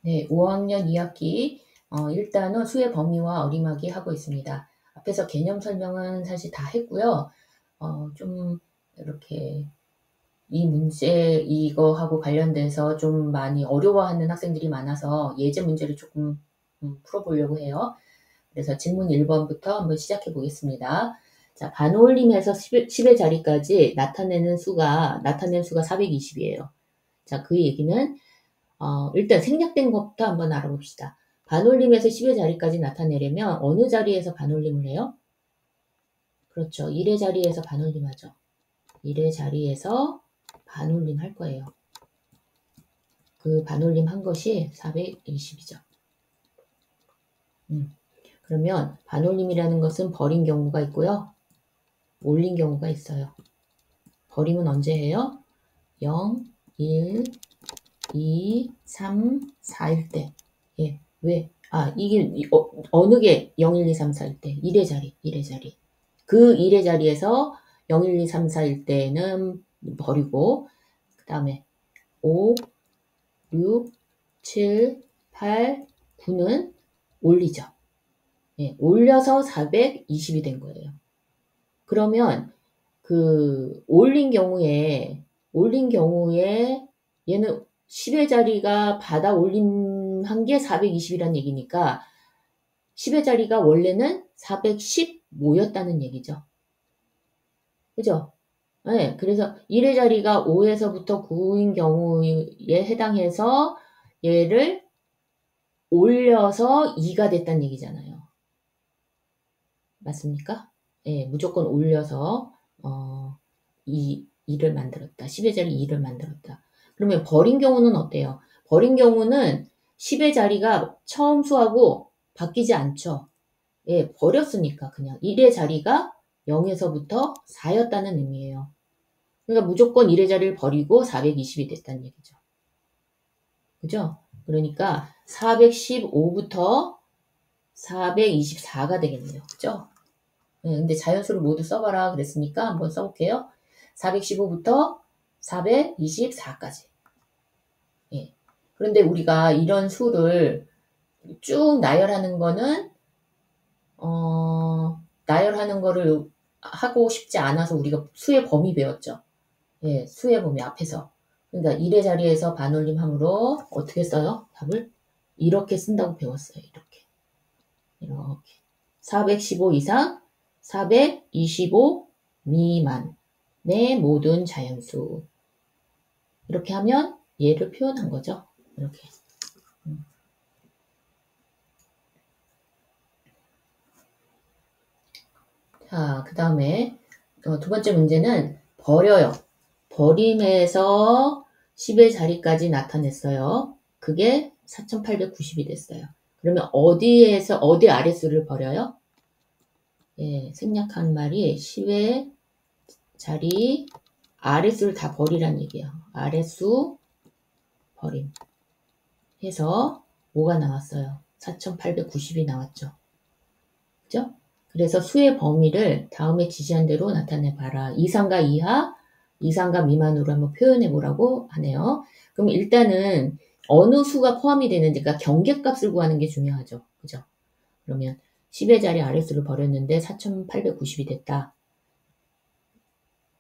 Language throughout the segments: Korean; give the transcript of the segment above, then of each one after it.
네, 5학년 2학기 일단은 수의 범위와 어림하기 하고 있습니다. 앞에서 개념 설명은 사실 다 했고요. 좀 이렇게 이 문제 이거하고 관련돼서 좀 많이 어려워하는 학생들이 많아서 예제 문제를 조금 풀어보려고 해요. 그래서 질문 1번부터 한번 시작해 보겠습니다. 자, 반올림해서 10의 자리까지 나타낸 수가 420이에요. 자, 그 얘기는 일단 생략된 것부터 한번 알아봅시다. 반올림에서 10의 자리까지 나타내려면 어느 자리에서 반올림을 해요? 그렇죠. 1의 자리에서 반올림 하죠. 1의 자리에서 반올림 할 거예요. 그 반올림 한 것이 420이죠. 그러면 반올림이라는 것은 버린 경우가 있고요. 올린 경우가 있어요. 버림은 언제 해요? 0, 1, 2, 3, 4일 때. 예, 왜? 이게 어느 게 0, 1, 2, 3, 4일 때? 1의 자리, 1의 자리. 그 1의 자리에서 0, 1, 2, 3, 4일 때는 버리고 그 다음에 5, 6, 7, 8, 9는 올리죠. 예, 올려서 420이 된 거예요. 그러면 그 올린 경우에 얘는 10의 자리가 받아 올림 한 게 420이란 얘기니까 10의 자리가 원래는 415였다는 얘기죠. 그죠? 네, 그래서 1의 자리가 5에서부터 9인 경우에 해당해서 얘를 올려서 2가 됐다는 얘기잖아요. 맞습니까? 예, 무조건 올려서 2를 만들었다. 10의 자리 2를 만들었다. 그러면 버린 경우는 어때요? 버린 경우는 10의 자리가 처음 수하고 바뀌지 않죠. 예, 버렸으니까 그냥 1의 자리가 0에서부터 4였다는 의미예요. 그러니까 무조건 1의 자리를 버리고 420이 됐다는 얘기죠. 그죠? 그러니까 415부터 424가 되겠네요. 그죠? 네, 근데 자연수를 모두 써봐라 그랬으니까 한번 써볼게요. 415부터 424까지. 예. 그런데 우리가 이런 수를 쭉 나열하는 거는 나열하는 거를 하고 싶지 않아서 우리가 수의 범위 배웠죠. 예, 수의 범위 앞에서. 그러니까 1의 자리에서 반올림함으로 어떻게 써요? 답을 이렇게 쓴다고 배웠어요. 이렇게 415 이상 425 미만의 모든 자연수. 이렇게 하면 얘를 표현한 거죠. 이렇게. 자, 그 다음에 두 번째 문제는 버려요. 버림에서 10의 자리까지 나타냈어요. 그게 4890이 됐어요. 그러면 어디 아랫수를 버려요? 예, 생략한 말이 10의 자리 아랫수를 다 버리란 얘기예요. 아랫수 버림 해서 뭐가 나왔어요? 4890이 나왔죠. 그죠? 그래서 수의 범위를 다음에 지시한 대로 나타내봐라. 이상과 이하, 이상과 미만으로 한번 표현해보라고 하네요. 그럼 일단은 어느 수가 포함이 되는지, 그러니까 경계값을 구하는 게 중요하죠. 그죠? 그러면 10의 자리 아랫수를 버렸는데 4890이 됐다.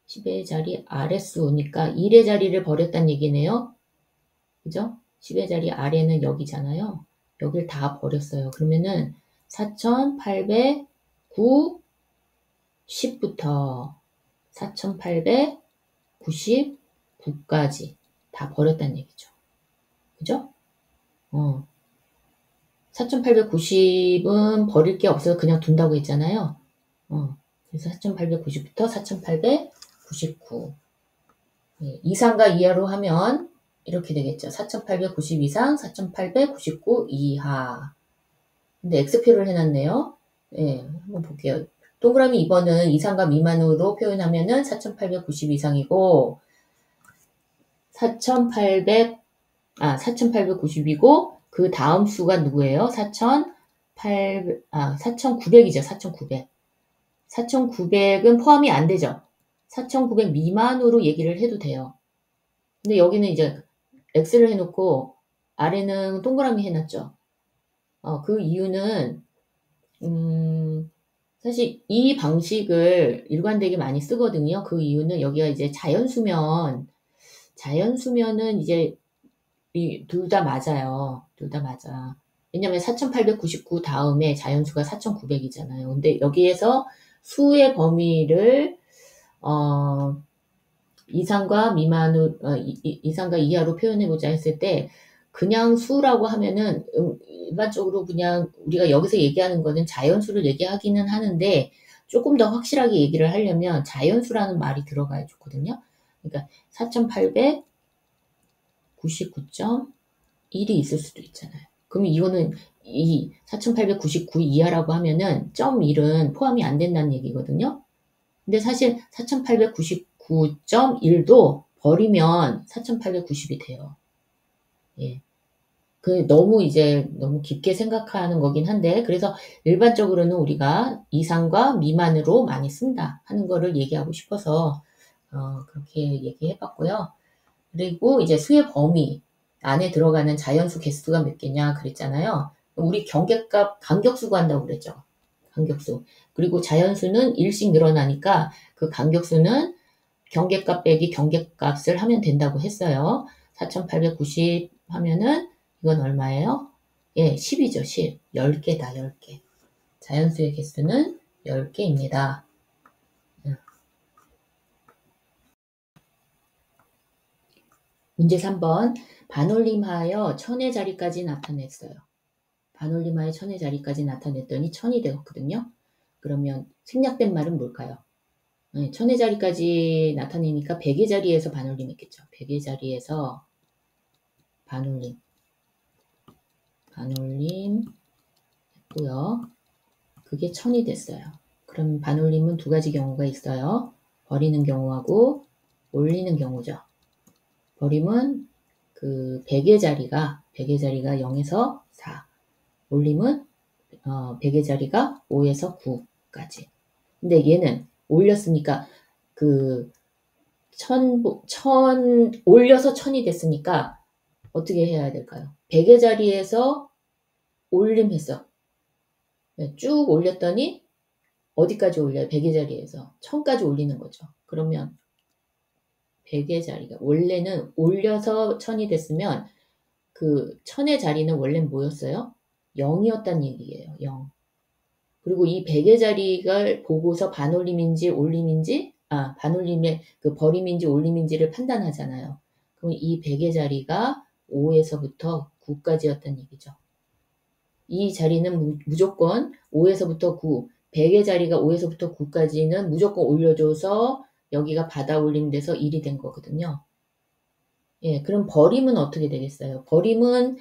10의 자리 아랫수니까 1의 자리를 버렸단 얘기네요. 그죠? 10의 자리 아래는 여기잖아요. 여길 다 버렸어요. 그러면은 4809, 10부터 4899까지 다 버렸다는 얘기죠. 그죠? 4890은 버릴 게 없어서 그냥 둔다고 했잖아요. 그래서 4890부터 4899. 예, 이상과 이하로 하면 이렇게 되겠죠. 4890 이상, 4899 이하. 근데 X표를 해놨네요. 예, 한번 볼게요. 동그라미 2번은 이상과 미만으로 표현하면은 4890 이상이고, 4890이고, 그 다음 수가 누구예요? 4900이죠. 4900. 4900은 포함이 안 되죠. 4900 미만으로 얘기를 해도 돼요. 근데 여기는 이제 X를 해놓고 아래는 동그라미 해놨죠. 그 이유는 사실 이 방식을 일관되게 많이 쓰거든요. 그 이유는 여기가 이제 자연수면은 이제 둘 다 맞아요. 둘 다 맞아. 왜냐면 4899 다음에 자연수가 4900이잖아요. 근데 여기에서 수의 범위를 이상과 미만으로 이상과 이하로 표현해보자 했을 때 그냥 수라고 하면은 일반적으로 그냥 우리가 여기서 얘기하는 거는 자연수를 얘기하기는 하는데 조금 더 확실하게 얘기를 하려면 자연수라는 말이 들어가야 좋거든요. 그러니까 4899.1이 있을 수도 있잖아요. 그럼 이거는 이 4899 이하라고 하면은 점 1은 포함이 안 된다는 얘기거든요. 근데 사실 4899.1도 버리면 4890이 돼요. 예. 너무 깊게 생각하는 거긴 한데, 그래서 일반적으로는 우리가 이상과 미만으로 많이 쓴다 하는 거를 얘기하고 싶어서, 그렇게 얘기해 봤고요. 그리고 이제 수의 범위 안에 들어가는 자연수 개수가 몇 개냐 그랬잖아요. 우리 간격수 구한다고 그랬죠. 간격수. 그리고 자연수는 1씩 늘어나니까 그 간격수는 경계값 빼기 경계값을 하면 된다고 했어요. 4890 하면은 이건 얼마예요? 예, 10이죠, 10. 10개다, 10개. 자연수의 개수는 10개입니다. 문제 3번. 반올림하여 1000의 자리까지 나타냈어요. 반올림하여 1000의 자리까지 나타냈더니 1000이 되었거든요. 그러면 생략된 말은 뭘까요? 1000의 자리까지 나타내니까 100의 자리에서 반올림 했겠죠. 100의 자리에서 반올림 했고요. 그게 1000이 됐어요. 그럼 반올림은 두 가지 경우가 있어요. 버리는 경우하고 올리는 경우죠. 버림은 그 100의 자리가 0에서 4. 올림은 100의 자리가 5에서 9까지. 근데 얘는 올렸으니까 올려서 1000이 됐으니까 어떻게 해야 될까요? 100의 자리에서 올림했어. 쭉 올렸더니 어디까지 올려요? 100의 자리에서 1000까지 올리는 거죠. 그러면 100의 자리가 원래는 올려서 1000이 됐으면 그 1000의 자리는 원래는 뭐였어요? 0이었단 얘기예요. 0. 그리고 이 100의 자리를 보고서 반올림인지 올림인지 반올림의 그 버림인지 올림인지를 판단하잖아요. 그럼 이 100의 자리가 5에서부터 9까지였단 얘기죠. 이 자리는 무조건 5에서부터 9, 100의 자리가 5에서부터 9까지는 무조건 올려줘서 여기가 받아 올림돼서 1이 된 거거든요. 예, 그럼 버림은 어떻게 되겠어요? 버림은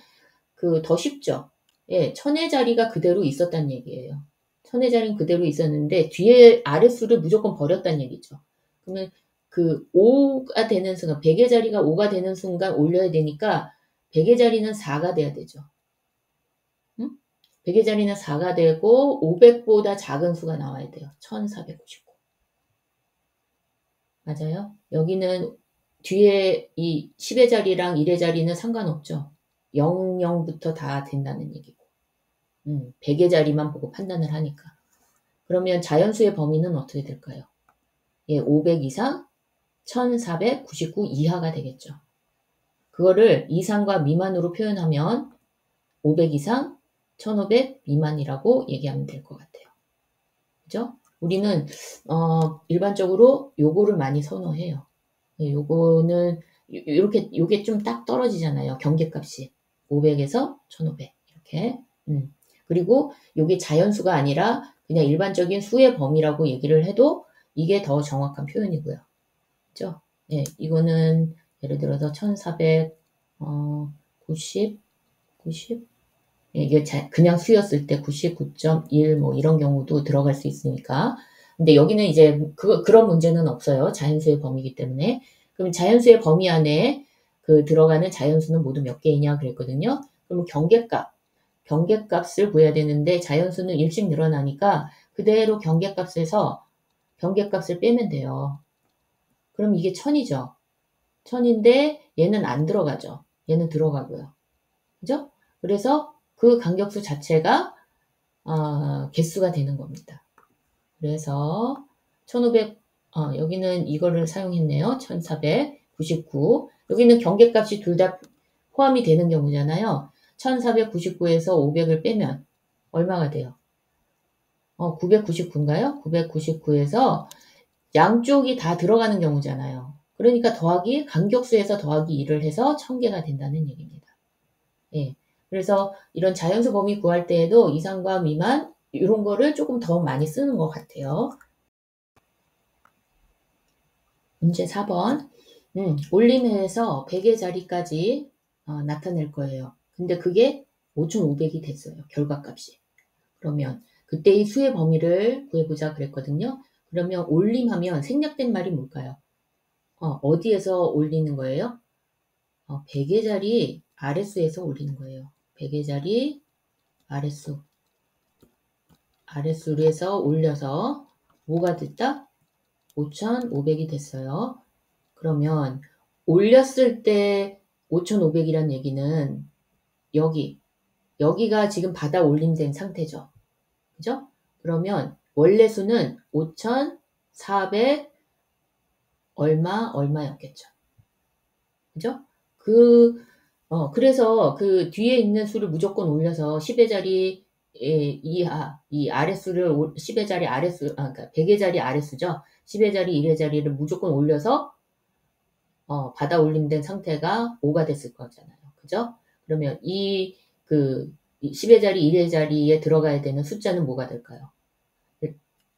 더 쉽죠. 예, 1000의 자리가 그대로 있었단 얘기예요. 1000의 자리는 그대로 있었는데 뒤에 아랫수를 무조건 버렸단 얘기죠. 그러면 5가 되는 순간, 100의 자리가 5가 되는 순간 올려야 되니까 100의 자리는 4가 돼야 되죠. 100의 자리는 4가 되고 500보다 작은 수가 나와야 돼요. 1499. 맞아요? 여기는 뒤에 이 10의 자리랑 1의 자리는 상관없죠. 00부터 다 된다는 얘기고. 100의 자리만 보고 판단을 하니까. 그러면 자연수의 범위는 어떻게 될까요? 예, 500 이상 1499 이하가 되겠죠. 그거를 이상과 미만으로 표현하면 500 이상 1500 미만이라고 얘기하면 될 것 같아요. 그죠? 우리는 일반적으로 요거를 많이 선호해요. 예, 요거는 요게 좀 딱 떨어지잖아요. 경계값이 500에서 1500 이렇게. 그리고 요게 자연수가 아니라 그냥 일반적인 수의 범위라고 얘기를 해도 이게 더 정확한 표현이고요. 그죠? 예, 이거는 예를 들어서 1490 예, 이게 그냥 수였을 때 99.1 뭐 이런 경우도 들어갈 수 있으니까. 근데 여기는 이제 그런 문제는 없어요. 자연수의 범위이기 때문에. 그럼 자연수의 범위 안에 들어가는 자연수는 모두 몇 개이냐 그랬거든요. 그러면 경계값을 구해야 되는데 자연수는 1씩 늘어나니까 그대로 경계값을 빼면 돼요. 그럼 이게 1000이죠. 1000인데 얘는 안 들어가죠. 얘는 들어가고요. 그죠? 그래서 그 간격수 자체가 개수가 되는 겁니다. 그래서 1500 여기는 이거를 사용했네요. 1499. 여기는 경계값이 둘 다 포함이 되는 경우잖아요. 1499에서 500을 빼면 얼마가 돼요? 999인가요? 999에서 양쪽이 다 들어가는 경우잖아요. 그러니까 더하기 간격수에서 더하기 1을 해서 1000개가 된다는 얘기입니다. 예. 그래서 이런 자연수 범위 구할 때에도 이상과 미만 이런 거를 조금 더 많이 쓰는 것 같아요. 문제 4번. 올림해서 100의 자리까지 나타낼 거예요. 근데 그게 5500이 됐어요. 결과값이. 그러면 그때의 수의 범위를 구해보자 그랬거든요. 그러면 올림하면 생략된 말이 뭘까요? 어디에서 올리는 거예요? 100의 자리 아랫수에서 올리는 거예요. 100의 자리 아랫수. 아랫수로 해서 올려서 뭐가 됐다? 5500이 됐어요. 그러면 올렸을 때 5500이란 얘기는 여기가 지금 받아 올림된 상태죠. 그죠? 그러면 원래 수는 5400 얼마였겠죠. 그죠? 그래서 그 뒤에 있는 수를 무조건 올려서 10의 자리 이하, 이 아랫수를 10의 자리 아랫수, 그러니까 100의 자리 아랫수죠. 10의 자리, 1의 자리를 무조건 올려서 받아 올림된 상태가 5가 됐을 거잖아요. 그죠? 그러면 이 10의 자리, 1의 자리에 들어가야 되는 숫자는 뭐가 될까요?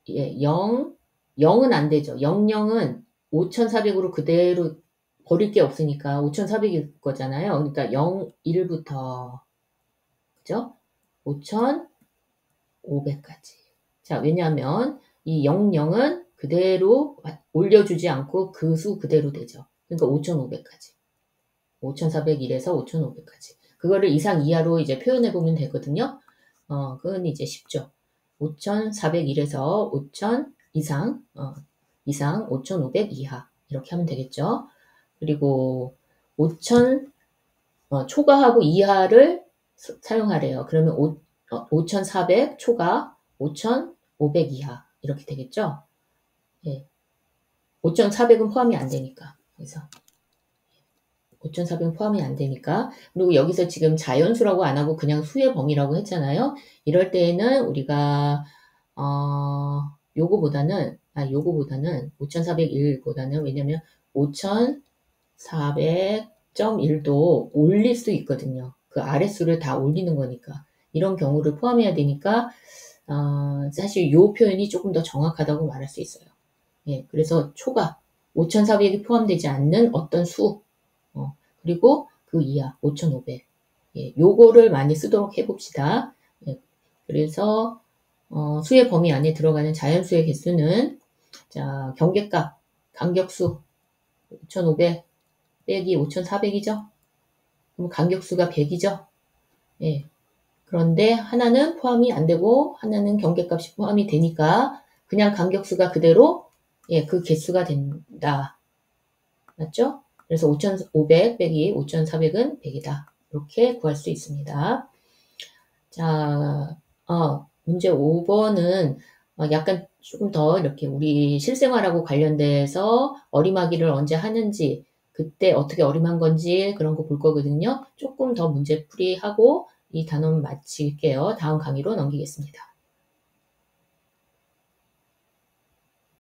예, 0은 안 되죠. 00은 5400으로 그대로 버릴 게 없으니까 5400일 거잖아요. 그러니까 0, 1부터, 그죠? 5500까지. 자, 왜냐하면 이 00은 그대로 올려주지 않고 그 수 그대로 되죠. 그러니까 5500까지. 5401에서 5500까지. 그거를 이상 이하로 이제 표현해 보면 되거든요. 그건 이제 쉽죠. 5401에서 5000 이상, 5500 이하. 이렇게 하면 되겠죠. 그리고 5000 초과하고 이하를 사용하래요. 그러면 5400 초과, 5500 이하. 이렇게 되겠죠. 예. 5400은 포함이 안 되니까. 그래서 5400 포함이 안 되니까. 그리고 여기서 지금 자연수라고 안 하고 그냥 수의 범위라고 했잖아요. 이럴 때에는 우리가 요거보다는 5401보다는 왜냐면 5400.1도 올릴 수 있거든요. 그 아랫수를 다 올리는 거니까. 이런 경우를 포함해야 되니까 사실 요 표현이 조금 더 정확하다고 말할 수 있어요. 예, 그래서 초과 5400이 포함되지 않는 어떤 수 그리고 그 이하 5500. 예, 요거를 많이 쓰도록 해봅시다. 예, 그래서 수의 범위 안에 들어가는 자연수의 개수는 자 경계값 간격수 5500 빼기 5400이죠. 그럼 간격수가 100이죠. 예. 그런데 하나는 포함이 안 되고 하나는 경계값이 포함이 되니까 그냥 간격수가 그대로 그 개수가 된다. 맞죠? 그래서 5500 빼기 5400은 100이다. 이렇게 구할 수 있습니다. 자, 문제 5번은 약간 조금 더 이렇게 우리 실생활하고 관련돼서 어림하기를 언제 하는지, 그때 어떻게 어림한 건지 그런 거 볼 거거든요. 조금 더 문제 풀이하고 이 단원 마칠게요. 다음 강의로 넘기겠습니다.